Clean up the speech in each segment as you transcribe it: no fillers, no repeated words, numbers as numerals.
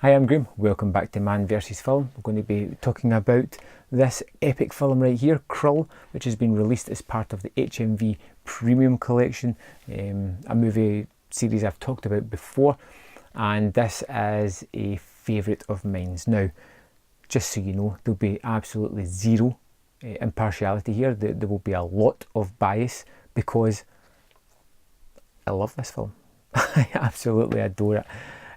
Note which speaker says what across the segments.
Speaker 1: Hi, I'm Graham. Welcome back to Man vs Film. We're going to be talking about this epic film right here, Krull, which has been released as part of the HMV Premium Collection, a movie series I've talked about before, and this is a favourite of mine. Now, just so you know, there'll be absolutely zero impartiality here. There will be a lot of bias because I love this film. I absolutely adore it.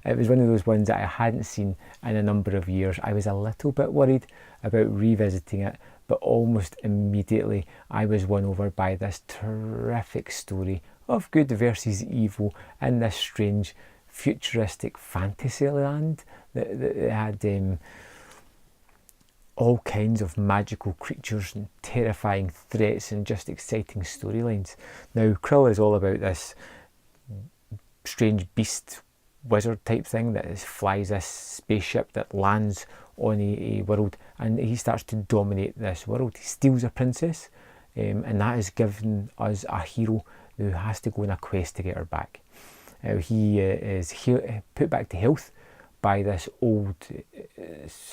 Speaker 1: It was one of those ones that I hadn't seen in a number of years. I was a little bit worried about revisiting it, but almost immediately I was won over by this terrific story of good versus evil in this strange futuristic fantasy land that had all kinds of magical creatures and terrifying threats and just exciting storylines. Now, Krull is all about this strange beast wizard type thing that flies this spaceship that lands on a world, and he starts to dominate this world. He steals a princess, and that has given us a hero who has to go on a quest to get her back. He is put back to health by this old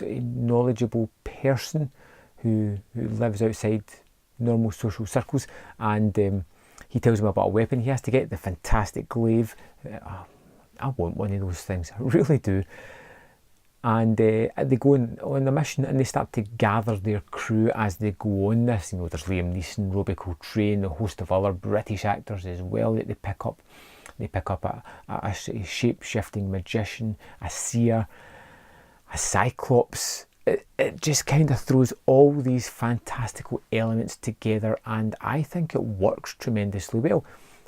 Speaker 1: knowledgeable person who lives outside normal social circles, and he tells him about a weapon he has to get, the fantastic glaive. I want one of those things, I really do. And they go on the mission, and they start to gather their crew as they go on this. You know, there's Liam Neeson, Robbie Coltrane, a host of other British actors as well that they pick up. They pick up a shape-shifting magician, a seer, a cyclops. It just kind of throws all these fantastical elements together, and I think it works tremendously well.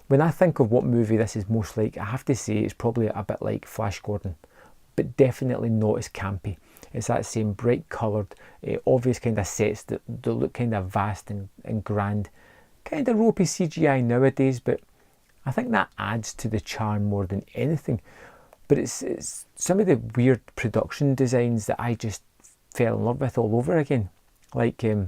Speaker 1: When I think of what movie this is most like, I have to say it's probably a bit like Flash Gordon, but definitely not as campy. It's that same bright coloured, obvious kind of sets that look kind of vast and grand, kind of ropey CGI nowadays, but I think that adds to the charm more than anything. But it's some of the weird production designs that I just fell in love with all over again, like the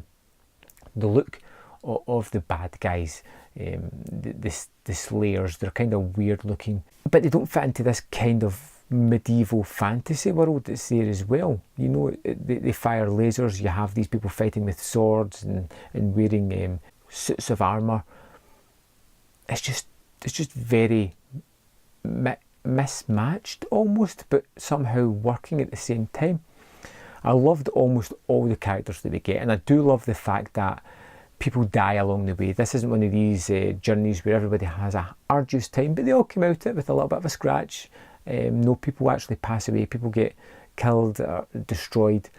Speaker 1: look of the bad guys. The slayers, they're kind of weird looking, but they don't fit into this kind of medieval fantasy world that's there as well. You know, they fire lasers, you have these people fighting with swords and wearing suits of armour. It's just very mismatched almost, but somehow working at the same time. I loved almost all the characters that we get, and I do love the fact that people die along the way. This isn't one of these journeys where everybody has a arduous time, but they all come out it with a little bit of a scratch. No people actually pass away. People get killed or destroyed,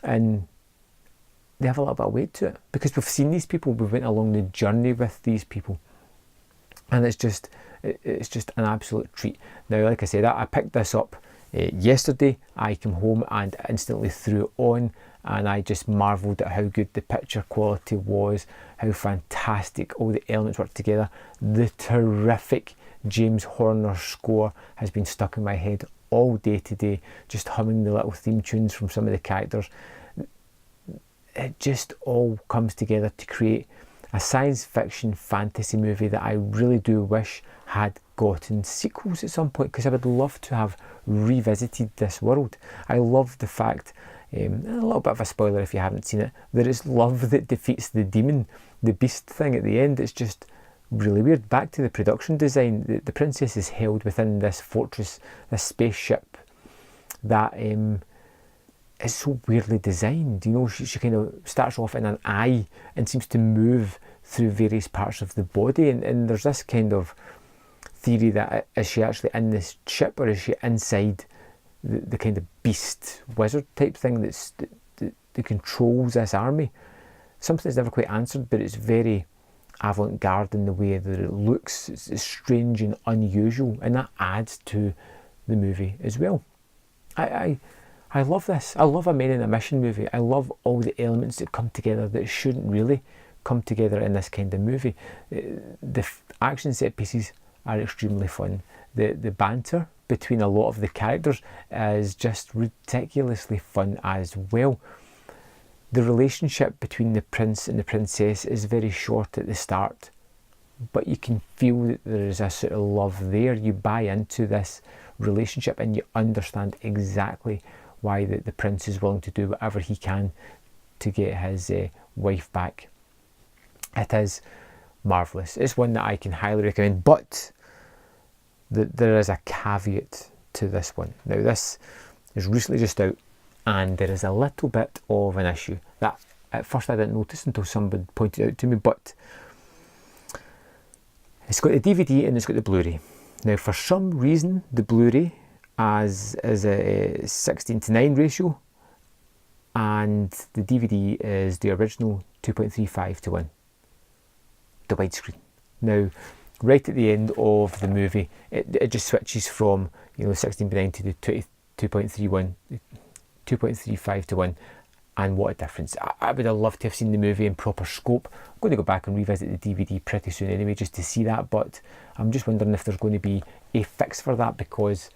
Speaker 1: and they have a little bit of weight to it because we've seen these people. We went along the journey with these people, and it's just an absolute treat. Now, like I said, I picked this up yesterday. I came home and instantly threw it on, and I just marvelled at how good the picture quality was, how fantastic all the elements worked together. The terrific James Horner score has been stuck in my head all day today, just humming the little theme tunes from some of the characters. It just all comes together to create a science fiction fantasy movie that I really do wish had gotten sequels at some point, because I would love to have revisited this world. I love the fact, a little bit of a spoiler if you haven't seen it, there is love that defeats the demon, the beast thing at the end. It's just really weird. Back to the production design, the princess is held within this fortress, this spaceship that is so weirdly designed. You know, she kind of starts off in an eye and seems to move through various parts of the body, and there's this kind of theory that is she actually in this ship, or is she inside the kind of beast wizard type thing that controls this army? Something's never quite answered, but it's very avant-garde in the way that it looks. It's strange and unusual, and that adds to the movie as well. I love this. I love a men in a mission movie. I love all the elements that come together that shouldn't really come together in this kind of movie. The action set pieces are extremely fun. The banter between a lot of the characters is just ridiculously fun as well. The relationship between the prince and the princess is very short at the start, but you can feel that there is a sort of love there. You buy into this relationship, and you understand exactly why the prince is willing to do whatever he can to get his wife back. It is marvellous. It's one that I can highly recommend, but there is a caveat to this one. Now, this is recently just out, and there is a little bit of an issue that at first I didn't notice until somebody pointed it out to me, but it's got the DVD and it's got the Blu-ray. Now, for some reason, the Blu-ray is a 16:9 ratio, and the DVD is the original 2.35:1, the widescreen. Now, right at the end of the movie, it just switches from 16:9 to the 2.35:1, and what a difference. I would have loved to have seen the movie in proper scope. I'm going to go back and revisit the DVD pretty soon anyway, just to see that, but I'm just wondering if there's going to be a fix for that, because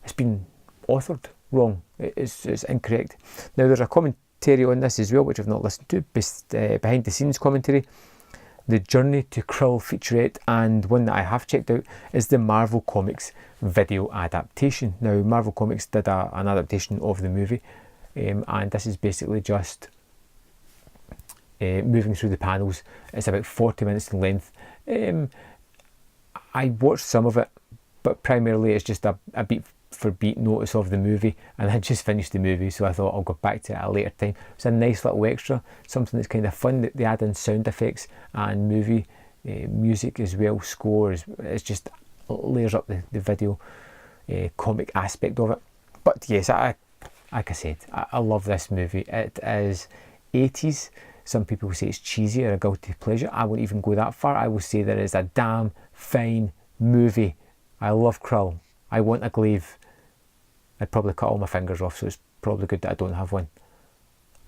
Speaker 1: it's been authored wrong. It's incorrect. Now, there's a commentary on this as well, which I've not listened to, behind the scenes commentary. The Journey to Krull featurette, and one that I have checked out is the Marvel Comics video adaptation. Now, Marvel Comics did an adaptation of the movie, and this is basically just moving through the panels. It's about 40 minutes in length. I watched some of it, but primarily it's just a beat for beat notice of the movie, and I just finished the movie, so I thought I'll go back to it at a later time. It's a nice little extra, something that's kind of fun. They add in sound effects and movie music as well, scores. It's just layers up the video comic aspect of it. But yes, like I said, I love this movie. It is 80s. Some people say it's cheesy or a guilty pleasure. I won't even go that far. I will say that it's a damn fine movie. I love Krull. I want a glaive. I'd probably cut all my fingers off, so it's probably good that I don't have one.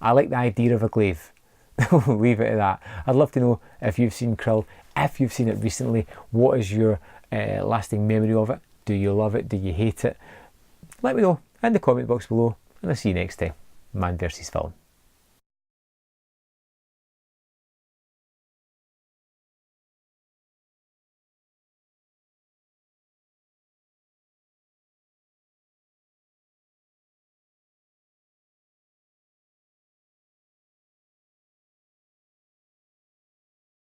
Speaker 1: I like the idea of a glaive. We'll leave it at that. I'd love to know if you've seen Krull, if you've seen it recently. What is your lasting memory of it? Do you love it? Do you hate it? Let me know in the comment box below, and I'll see you next time. Man vs Film.